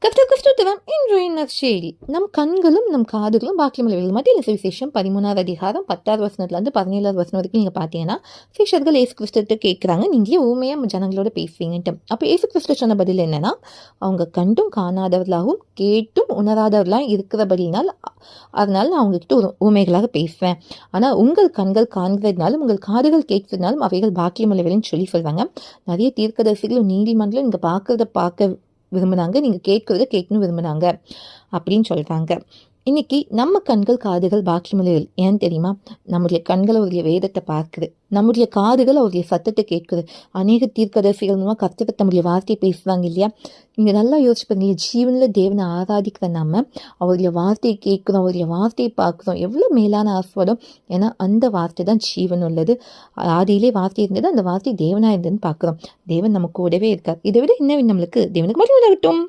கிறிஸ்துவம் இன்றைய நற்செய்தி. நம் கண்களும் நம் காதுகளும் பாக்கியமுள்ளவைகள். மத்திய சுவிசேஷம் 13வது அதிகாரம் 10வது வசனத்துலேருந்து 17வது வசனம் வரைக்கும் நீங்கள் பார்த்தீங்கன்னா, சீஷர்கள் ஏசு கிறிஸ்துவிட்ட கேட்குறாங்க, நீங்கள் ஊமையாக ஜனங்களோட பேசுவீங்கன்ட்டு. அப்போ ஏசு கிறிஸ்து சொன்ன பதில் என்னன்னா, அவங்க கண்டும் காணாதவர்களாகவும் கேட்டும் உணராதவர்களாக இருக்கிறபடினால் அதனால நான் அவங்ககிட்ட ஒரு ஊமைகளாக பேசுவேன். ஆனால் உங்கள் கண்கள் காண்கிறதுனாலும் உங்கள் காதுகள் கேட்கிறதுனாலும் அவைகள் பாக்கியமுள்ளவைகள்னு சொல்லுவாங்க. நிறைய தீர்க்கதரிசிகளும் நீதிமன்றம் நீங்கள் பார்க்க விரும்பினாங்க, நீங்கள் கேட்கணும்னு விரும்பினாங்க அப்படின்னு சொல்கிறாங்க. இன்னைக்கு நம்ம கண்கள் காதுகள் பாக்கியமுள்ளவைகள். ஏன்னு தெரியுமா? நம்முடைய கண்கள் அவருடைய வேதத்தை பார்க்குது, நம்முடைய காதுகள் அவருடைய சத்தத்தை கேட்குது. அநேக தீர்க்கதரிசிகள் மூலமாக கர்த்தர் தம்முடைய வார்த்தையை பேசுவாங்க இல்லையா? நீங்கள் நல்லா யோசிச்சு பாருங்க, ஜீவனில் தேவனை ஆராதிக்கிற நம்ம அவருடைய வார்த்தையை கேட்குறோம், அவருடைய வார்த்தையை பார்க்குறோம். எவ்வளோ மேலான ஆசீர்வாதம்! ஏன்னா அந்த வார்த்தை தான் ஜீவன் உள்ளது. ஆதியிலே வார்த்தை இருந்தது, அந்த வார்த்தை தேவனாக இருந்ததுன்னு பார்க்குறோம். தேவன் நம்ம கூடவே இருக்கார். இதை விட என்ன நம்மளுக்கு? தேவனுக்கு மட்டும்